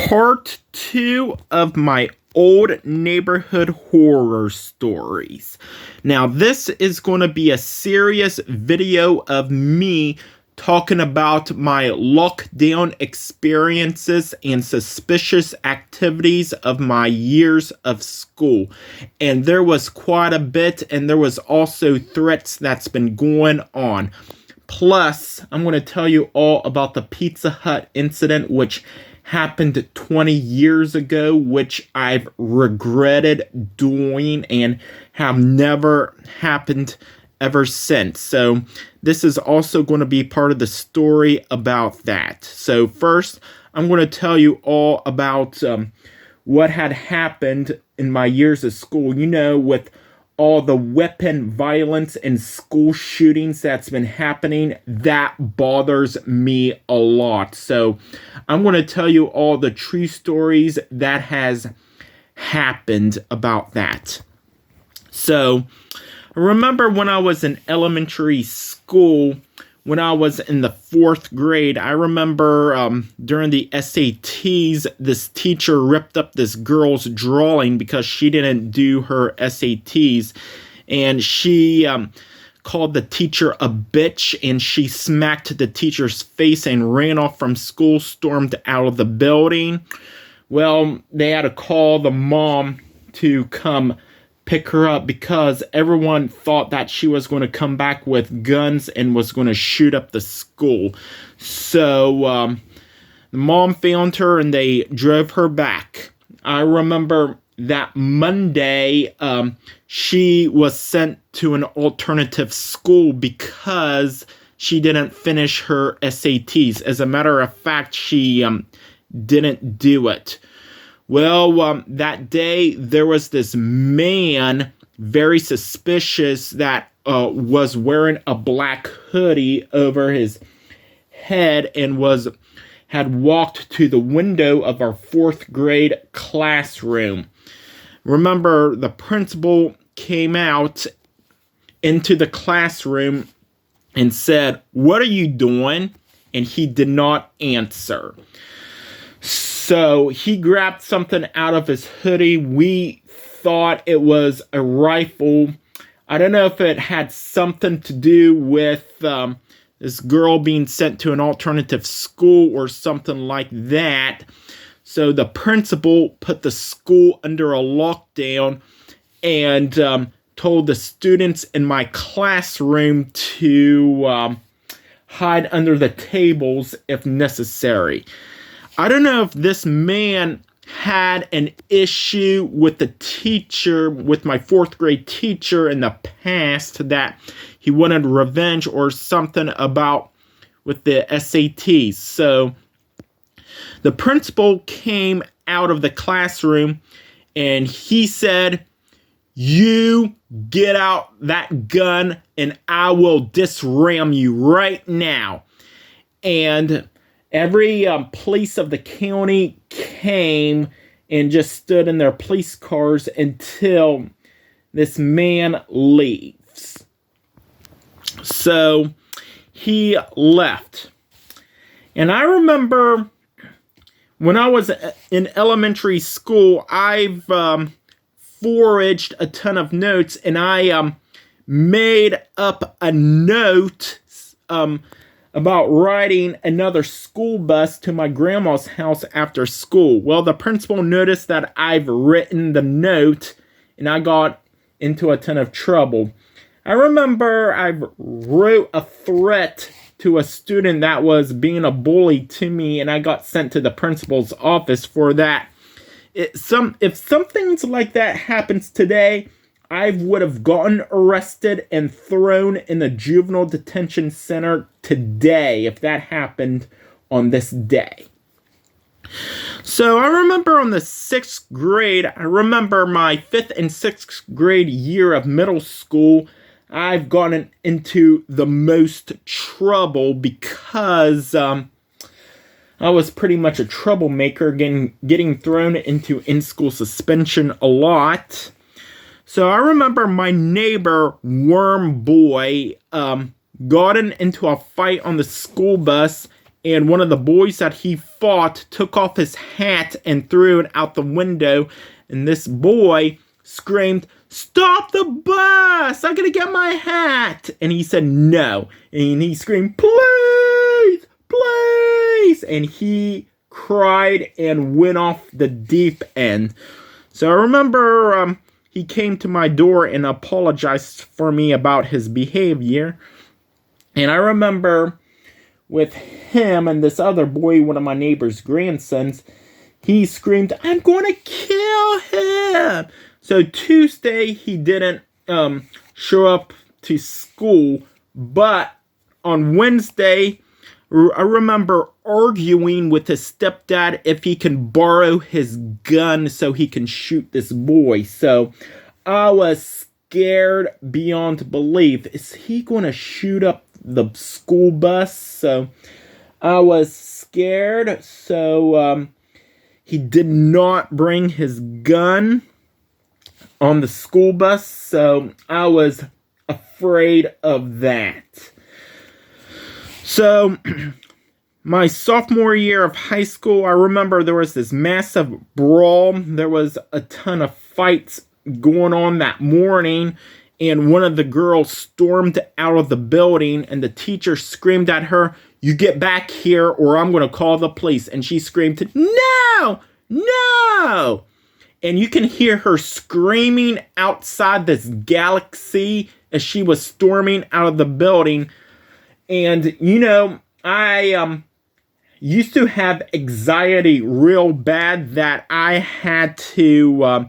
part 2 of my old neighborhood horror stories. Now, this is going to be a serious video of me talking about my lockdown experiences and suspicious activities of my years of school. And there was quite a bit, and there was also threats that's been going on. Plus, I'm going to tell you all about the Pizza Hut incident, which happened 20 years ago, which I've regretted doing and have never happened ever since. So this is also going to be part of the story about that. So first, I'm going to tell you all about what had happened in my years of school. You know, with all the weapon violence and school shootings that's been happening, that bothers me a lot. So I'm going to tell you all the true stories that has happened about that. So I remember when I was in elementary school, when I was in the 4th grade, I remember during the SATs, this teacher ripped up this girl's drawing because she didn't do her SATs. And she called the teacher a bitch, and she smacked the teacher's face and ran off from school, stormed out of the building. Well, they had to call the mom to come pick her up because everyone thought that she was going to come back with guns and was going to shoot up the school. So the mom found her and they drove her back. I remember that Monday she was sent to an alternative school because she didn't finish her SATs. As a matter of fact, she didn't do it. Well, that day, there was this man, very suspicious, that was wearing a black hoodie over his head and had walked to the window of our 4th grade classroom. Remember, the principal came out into the classroom and said, "What are you doing?" And he did not answer. So he grabbed something out of his hoodie. We thought it was a rifle. I don't know if it had something to do with this girl being sent to an alternative school or something like that. So the principal put the school under a lockdown and told the students in my classroom to hide under the tables if necessary. I don't know if this man had an issue with the teacher, with my 4th grade teacher in the past, that he wanted revenge or something about with the SATs. So the principal came out of the classroom and he said, "You get out that gun and I will disarm you right now." And every police of the county came and just stood in their police cars until this man leaves. So he left. And I remember when I was in elementary school, I've foraged a ton of notes, and I made up a note about riding another school bus to my grandma's house after school. Well, the principal noticed that I've written the note, and I got into a ton of trouble. I remember I wrote a threat to a student that was being a bully to me, and I got sent to the principal's office for that. If something like that happens today, I would have gotten arrested and thrown in the juvenile detention center today if that happened on this day. So I remember on the 6th grade, I remember my 5th and 6th grade year of middle school, I've gotten into the most trouble because I was pretty much a troublemaker, getting thrown into in-school suspension a lot. So I remember my neighbor, Worm Boy, got into a fight on the school bus and one of the boys that he fought took off his hat and threw it out the window, and this boy screamed, "Stop the bus! I'm gonna get my hat!" And he said no, and he screamed, "Please! Please!" And he cried and went off the deep end. So I remember he came to my door and apologized for me about his behavior. And I remember with him and this other boy, one of my neighbor's grandsons, he screamed, "I'm going to kill him!" So Tuesday, he didn't show up to school. But on Wednesday, I remember arguing with his stepdad if he can borrow his gun so he can shoot this boy. So I was scared beyond belief. Is he going to shoot up the school bus? So I was scared. So he did not bring his gun on the school bus. So I was afraid of that. So, my sophomore year of high school, I remember there was this massive brawl. There was a ton of fights going on that morning, and one of the girls stormed out of the building, and the teacher screamed at her, "You get back here or I'm going to call the police." And she screamed, "No! No!" And you can hear her screaming outside this galaxy as she was storming out of the building. And, you know, I used to have anxiety real bad that I had to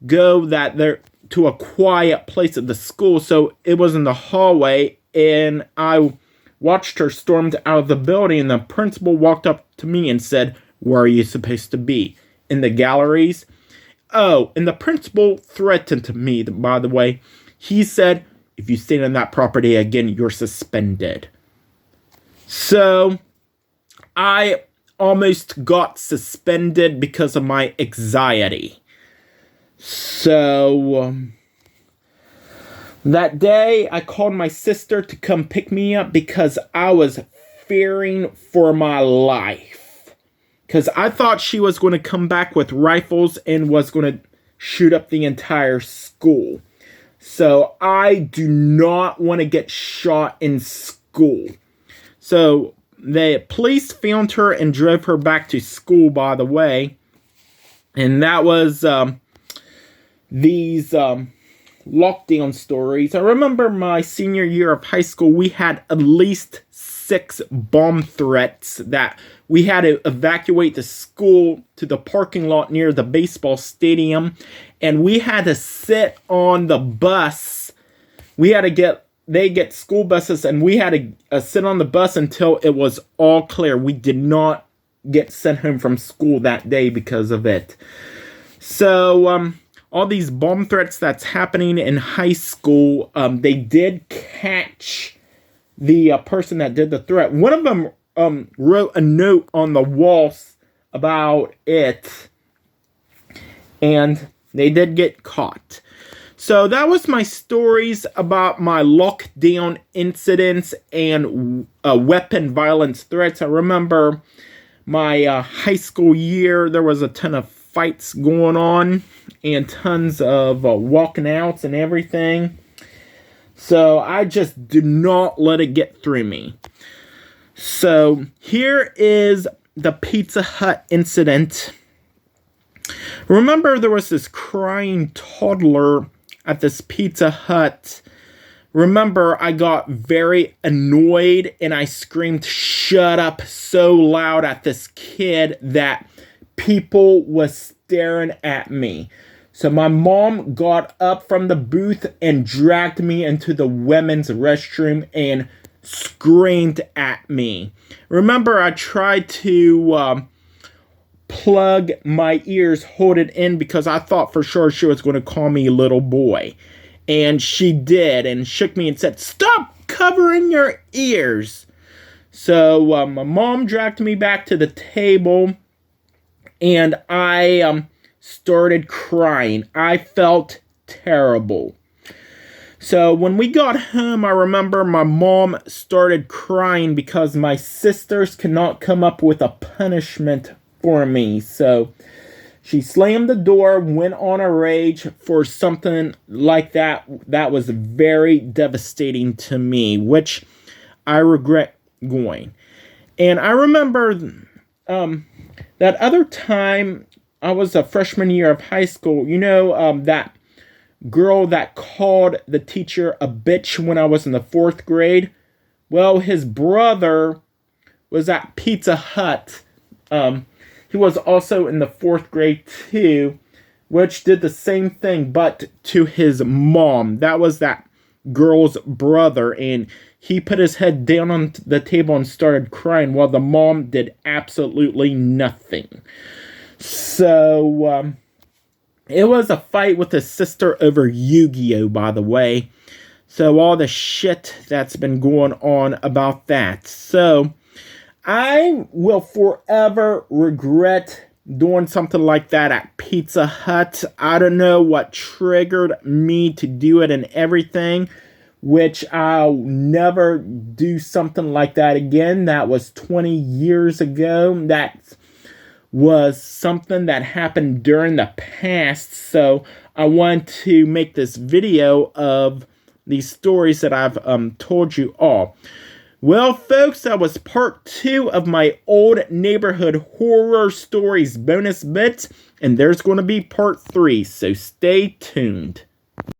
go to a quiet place at the school. So it was in the hallway, and I watched her storm out of the building, and the principal walked up to me and said, "Where are you supposed to be? In the galleries?" Oh, and the principal threatened me, by the way. He said, "If you stand on that property again, you're suspended." So, I almost got suspended because of my anxiety. So, that day, I called my sister to come pick me up because I was fearing for my life. Because I thought she was going to come back with rifles and was going to shoot up the entire school. So I do not want to get shot in school. So the police found her and drove her back to school, by the way. And that was these lockdown stories. I remember my senior year of high school, we had at least 6 bomb threats that we had to evacuate the school to the parking lot near the baseball stadium, and we had to sit on the bus. We had to get school buses, and we had to sit on the bus until it was all clear. We did not get sent home from school that day because of it. So, all these bomb threats that's happening in high school, they did catch the person that did the threat. One of them wrote a note on the walls about it, and they did get caught. So that was my stories about my lockdown incidents and weapon violence threats. I remember my high school year, there was a ton of fights going on and tons of walking outs and everything. So I just do not let it get through me. So here is the Pizza Hut incident. Remember, there was this crying toddler at this Pizza Hut. Remember, I got very annoyed and I screamed, "Shut up," so loud at this kid that people was staring at me. So my mom got up from the booth and dragged me into the women's restroom and screamed at me. Remember, I tried to plug my ears, hold it in, because I thought for sure she was going to call me little boy. And she did, and shook me and said, "Stop covering your ears." So my mom dragged me back to the table, and I started crying. I felt terrible. So when we got home, I remember my mom started crying because my sisters could not come up with a punishment for me. So she slammed the door, went on a rage for something like that. That was very devastating to me, which I regret going. And I remember that other time I was a freshman year of high school. You know, that girl that called the teacher a bitch when I was in the 4th grade? Well, his brother was at Pizza Hut. He was also in the 4th grade too, which did the same thing, but to his mom. That was that girl's brother, and he put his head down on the table and started crying while the mom did absolutely nothing. So, it was a fight with his sister over Yu-Gi-Oh, by the way. So all the shit that's been going on about that. So I will forever regret doing something like that at Pizza Hut. I don't know what triggered me to do it and everything, which I'll never do something like that again. That was 20 years ago. That's was something that happened during the past, so I want to make this video of these stories that I've told you all. Well, folks, that was part 2 of my old neighborhood horror stories bonus bits, and there's going to be part 3, so stay tuned.